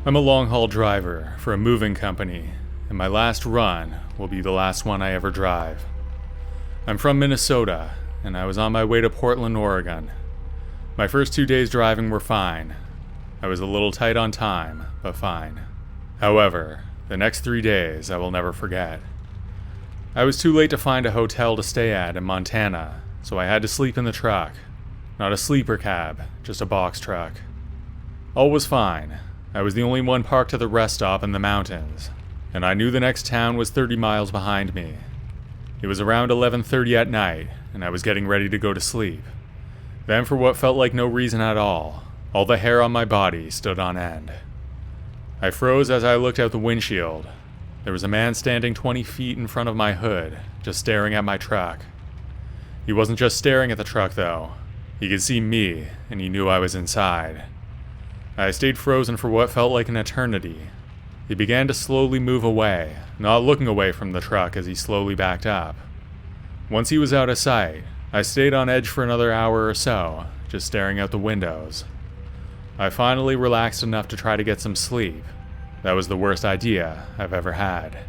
I'm a long-haul driver for a moving company, and my last run will be the last one I ever drive. I'm from Minnesota, and I was on my way to Portland, Oregon. My first 2 days driving were fine. I was a little tight on time, but fine. However, the next 3 days I will never forget. I was too late to find a hotel to stay at in Montana, so I had to sleep in the truck. Not a sleeper cab, just a box truck. All was fine. I was the only one parked at the rest stop in the mountains, and I knew the next town was 30 miles behind me. It was around 11:30 at night, and I was getting ready to go to sleep. Then, for what felt like no reason at all the hair on my body stood on end. I froze as I looked out the windshield. There was a man standing 20 feet in front of my hood, just staring at my truck. He wasn't just staring at the truck, though. He could see me, and he knew I was inside. I stayed frozen for what felt like an eternity. He began to slowly move away, not looking away from the truck as he slowly backed up. Once he was out of sight, I stayed on edge for another hour or so, just staring out the windows. I finally relaxed enough to try to get some sleep. That was the worst idea I've ever had.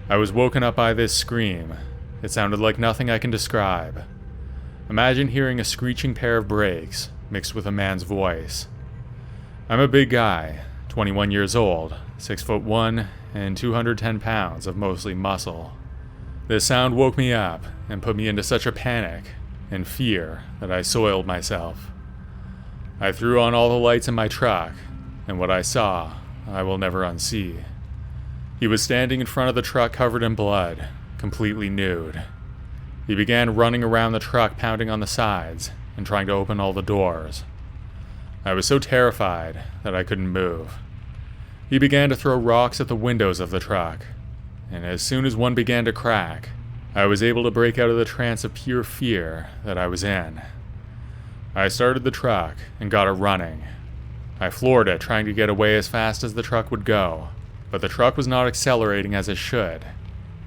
I was woken up by this scream. It sounded like nothing I can describe. Imagine hearing a screeching pair of brakes mixed with a man's voice. I'm a big guy, 21 years old, 6'1", and 210 pounds of mostly muscle. This sound woke me up and put me into such a panic and fear that I soiled myself. I threw on all the lights in my truck, and what I saw, I will never unsee. He was standing in front of the truck covered in blood, completely nude. He began running around the truck, pounding on the sides and trying to open all the doors. I was so terrified that I couldn't move. He began to throw rocks at the windows of the truck, and as soon as one began to crack, I was able to break out of the trance of pure fear that I was in. I started the truck and got it running. I floored it, trying to get away as fast as the truck would go, but the truck was not accelerating as it should.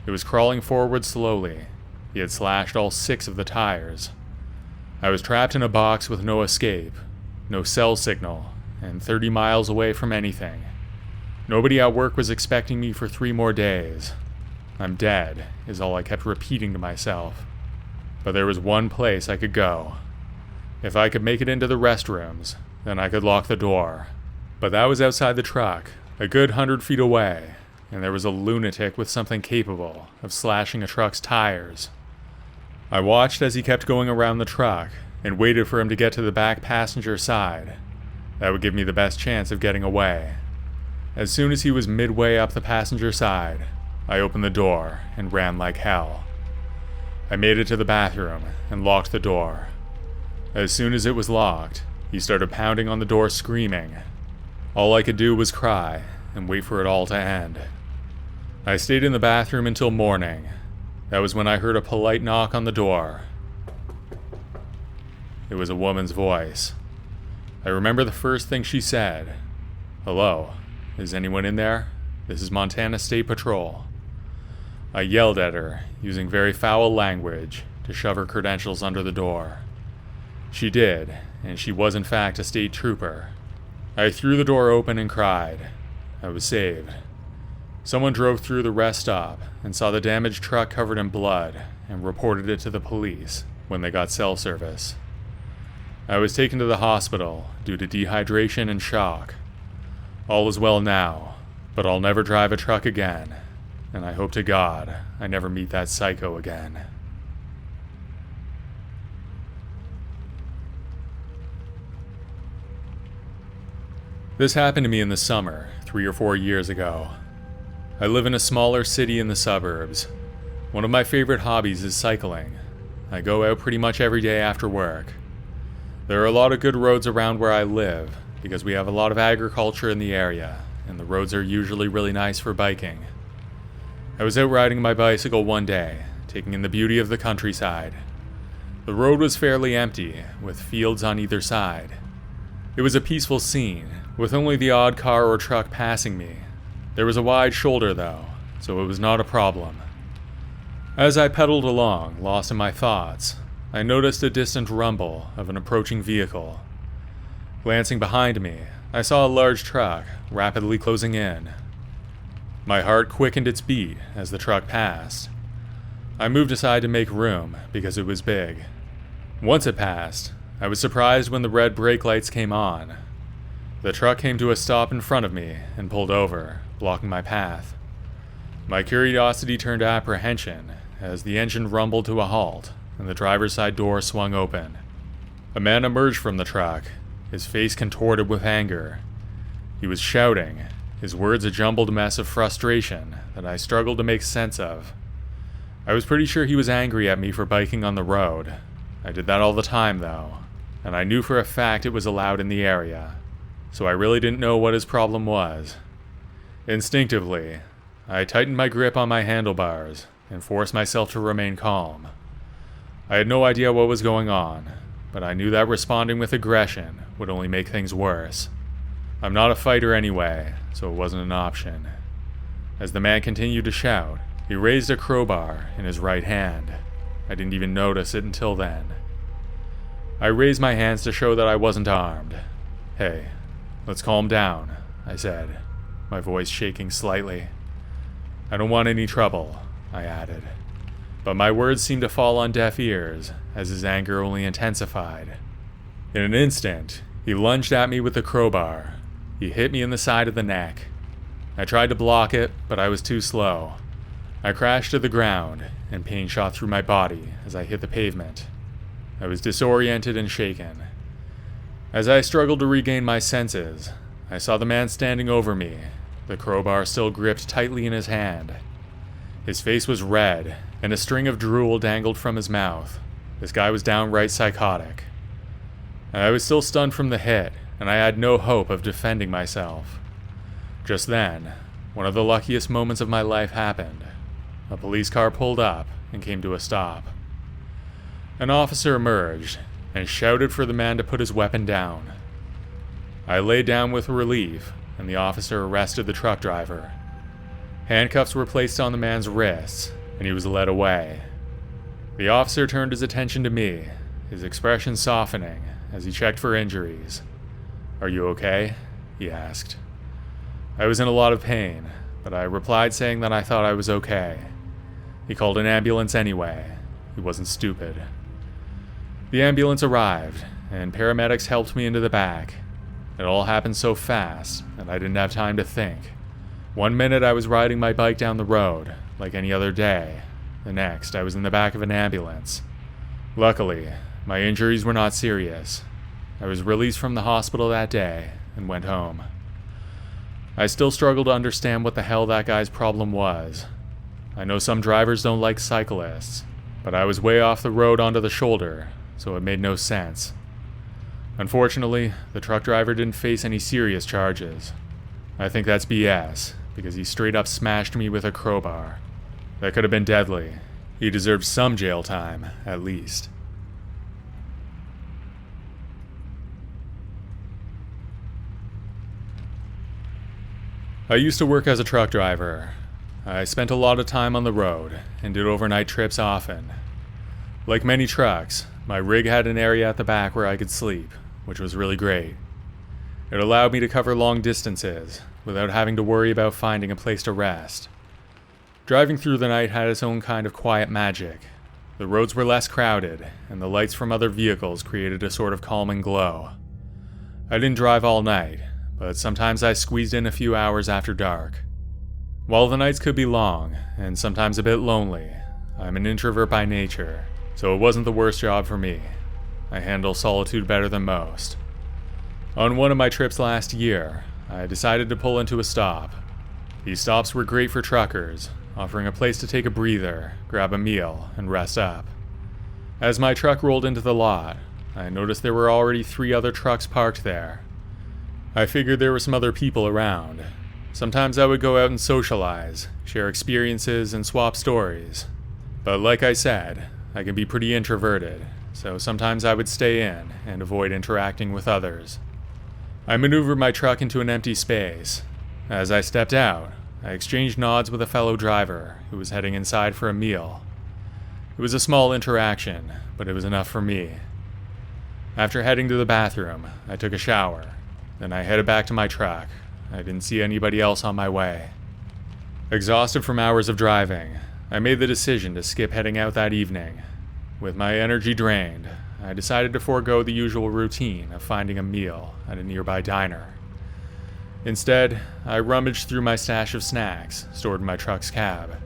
It was crawling forward slowly. He had slashed all 6 of the tires. I was trapped in a box with no escape, no cell signal, and 30 miles away from anything. Nobody at work was expecting me for 3 more days. I'm dead, is all I kept repeating to myself. But there was one place I could go. If I could make it into the restrooms, then I could lock the door. But that was outside the truck, a good 100 feet away, and there was a lunatic with something capable of slashing a truck's tires. I watched as he kept going around the truck and waited for him to get to the back passenger side. That would give me the best chance of getting away. As soon as he was midway up the passenger side, I opened the door and ran like hell. I made it to the bathroom and locked the door. As soon as it was locked, he started pounding on the door, screaming. All I could do was cry and wait for it all to end. I stayed in the bathroom until morning. That was when I heard a polite knock on the door. It was a woman's voice. I remember the first thing she said. "Hello, is anyone in there? This is Montana State Patrol." I yelled at her, using very foul language, to shove her credentials under the door. She did, and she was in fact a state trooper. I threw the door open and cried. I was saved. Someone drove through the rest stop and saw the damaged truck covered in blood and reported it to the police when they got cell service. I was taken to the hospital due to dehydration and shock. All is well now, but I'll never drive a truck again, and I hope to God I never meet that psycho again. This happened to me in the summer, 3 or 4 years ago. I live in a smaller city in the suburbs. One of my favorite hobbies is cycling. I go out pretty much every day after work. There are a lot of good roads around where I live, because we have a lot of agriculture in the area, and the roads are usually really nice for biking. I was out riding my bicycle one day, taking in the beauty of the countryside. The road was fairly empty, with fields on either side. It was a peaceful scene, with only the odd car or truck passing me. There was a wide shoulder though, so it was not a problem. As I pedaled along, lost in my thoughts, I noticed a distant rumble of an approaching vehicle. Glancing behind me, I saw a large truck rapidly closing in. My heart quickened its beat as the truck passed. I moved aside to make room because it was big. Once it passed, I was surprised when the red brake lights came on. The truck came to a stop in front of me and pulled over, blocking my path. My curiosity turned to apprehension as the engine rumbled to a halt and the driver's side door swung open. A man emerged from the truck, his face contorted with anger. He was shouting, his words a jumbled mess of frustration that I struggled to make sense of. I was pretty sure he was angry at me for biking on the road. I did that all the time though, and I knew for a fact it was allowed in the area, so I really didn't know what his problem was. Instinctively, I tightened my grip on my handlebars and forced myself to remain calm. I had no idea what was going on, but I knew that responding with aggression would only make things worse. I'm not a fighter anyway, so it wasn't an option. As the man continued to shout, he raised a crowbar in his right hand. I didn't even notice it until then. I raised my hands to show that I wasn't armed. "Hey, let's calm down," I said, my voice shaking slightly. "I don't want any trouble," I added. But my words seemed to fall on deaf ears as his anger only intensified. In an instant, he lunged at me with the crowbar. He hit me in the side of the neck. I tried to block it, but I was too slow. I crashed to the ground, and pain shot through my body as I hit the pavement. I was disoriented and shaken. As I struggled to regain my senses, I saw the man standing over me, the crowbar still gripped tightly in his hand. His face was red, and a string of drool dangled from his mouth. This guy was downright psychotic. I was still stunned from the hit, and I had no hope of defending myself. Just then, one of the luckiest moments of my life happened. A police car pulled up and came to a stop. An officer emerged and shouted for the man to put his weapon down. I lay down with relief, and the officer arrested the truck driver. Handcuffs were placed on the man's wrists, and he was led away. The officer turned his attention to me, his expression softening as he checked for injuries. "Are you okay?" he asked. I was in a lot of pain, but I replied saying that I thought I was okay. He called an ambulance anyway. He wasn't stupid. The ambulance arrived, and paramedics helped me into the back. It all happened so fast that I didn't have time to think. One minute I was riding my bike down the road, like any other day. The next, I was in the back of an ambulance. Luckily, my injuries were not serious. I was released from the hospital that day and went home. I still struggle to understand what the hell that guy's problem was. I know some drivers don't like cyclists, but I was way off the road onto the shoulder, so it made no sense. Unfortunately, the truck driver didn't face any serious charges. I think that's BS, because he straight up smashed me with a crowbar. That could have been deadly. He deserved some jail time, at least. I used to work as a truck driver. I spent a lot of time on the road and did overnight trips often. Like many trucks, my rig had an area at the back where I could sleep, which was really great. It allowed me to cover long distances without having to worry about finding a place to rest. Driving through the night had its own kind of quiet magic. The roads were less crowded, and the lights from other vehicles created a sort of calming glow. I didn't drive all night, but sometimes I squeezed in a few hours after dark. While the nights could be long, and sometimes a bit lonely, I'm an introvert by nature, so it wasn't the worst job for me. I handle solitude better than most. On one of my trips last year, I decided to pull into a stop. These stops were great for truckers, offering a place to take a breather, grab a meal, and rest up. As my truck rolled into the lot, I noticed there were already 3 other trucks parked there. I figured there were some other people around. Sometimes I would go out and socialize, share experiences, and swap stories. But like I said, I can be pretty introverted, so sometimes I would stay in and avoid interacting with others. I maneuvered my truck into an empty space. As I stepped out, I exchanged nods with a fellow driver who was heading inside for a meal. It was a small interaction, but it was enough for me. After heading to the bathroom, I took a shower. Then I headed back to my truck. I didn't see anybody else on my way. Exhausted from hours of driving, I made the decision to skip heading out that evening. With my energy drained, I decided to forego the usual routine of finding a meal at a nearby diner. Instead, I rummaged through my stash of snacks stored in my truck's cab.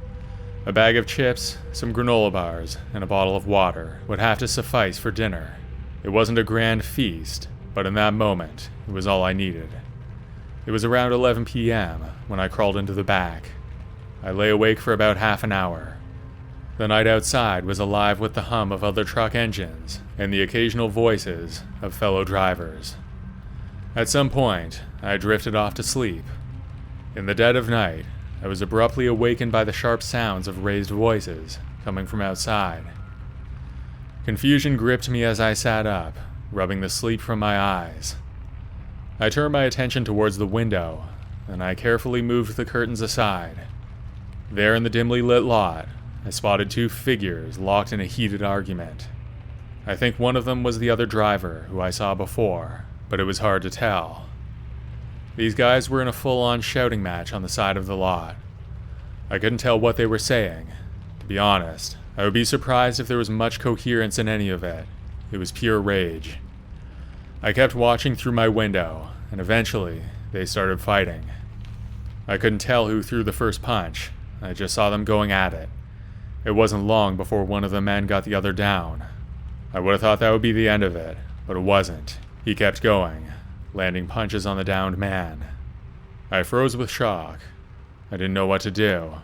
A bag of chips, some granola bars, and a bottle of water would have to suffice for dinner. It wasn't a grand feast, but in that moment, it was all I needed. It was around 11 p.m. when I crawled into the back. I lay awake for about half an hour. The night outside was alive with the hum of other truck engines and the occasional voices of fellow drivers. At some point, I drifted off to sleep. In the dead of night, I was abruptly awakened by the sharp sounds of raised voices coming from outside. Confusion gripped me as I sat up, rubbing the sleep from my eyes. I turned my attention towards the window, and I carefully moved the curtains aside. There in the dimly lit lot, I spotted two figures locked in a heated argument. I think one of them was the other driver who I saw before, but it was hard to tell. These guys were in a full-on shouting match on the side of the lot. I couldn't tell what they were saying. To be honest, I would be surprised if there was much coherence in any of it. It was pure rage. I kept watching through my window, and eventually, they started fighting. I couldn't tell who threw the first punch. I just saw them going at it. It wasn't long before one of the men got the other down. I would have thought that would be the end of it, but it wasn't. He kept going, landing punches on the downed man. I froze with shock. I didn't know what to do.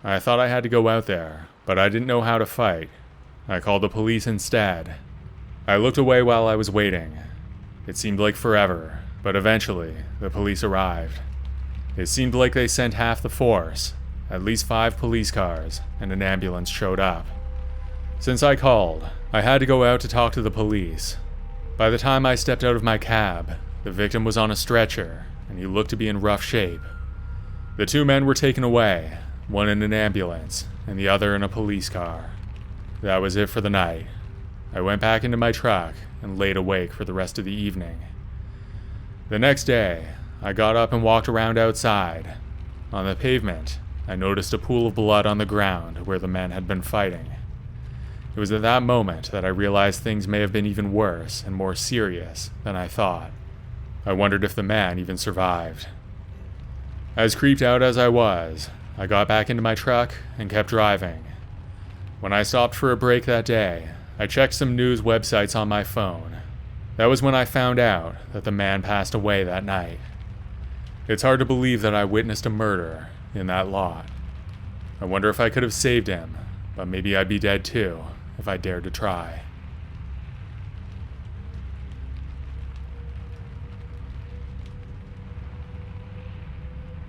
I thought I had to go out there, but I didn't know how to fight. I called the police instead. I looked away while I was waiting. It seemed like forever, but eventually, the police arrived. It seemed like they sent half the force. At least 5 police cars and an ambulance showed up. Since I called, I had to go out to talk to the police. By the time I stepped out of my cab, the victim was on a stretcher, and he looked to be in rough shape. The 2 men were taken away, one in an ambulance, and the other in a police car. That was it for the night. I went back into my truck and laid awake for the rest of the evening. The next day, I got up and walked around outside. On the pavement, I noticed a pool of blood on the ground where the men had been fighting. It was at that moment that I realized things may have been even worse and more serious than I thought. I wondered if the man even survived. As creeped out as I was, I got back into my truck and kept driving. When I stopped for a break that day, I checked some news websites on my phone. That was when I found out that the man passed away that night. It's hard to believe that I witnessed a murder in that lot. I wonder if I could have saved him, but maybe I'd be dead too if I dared to try.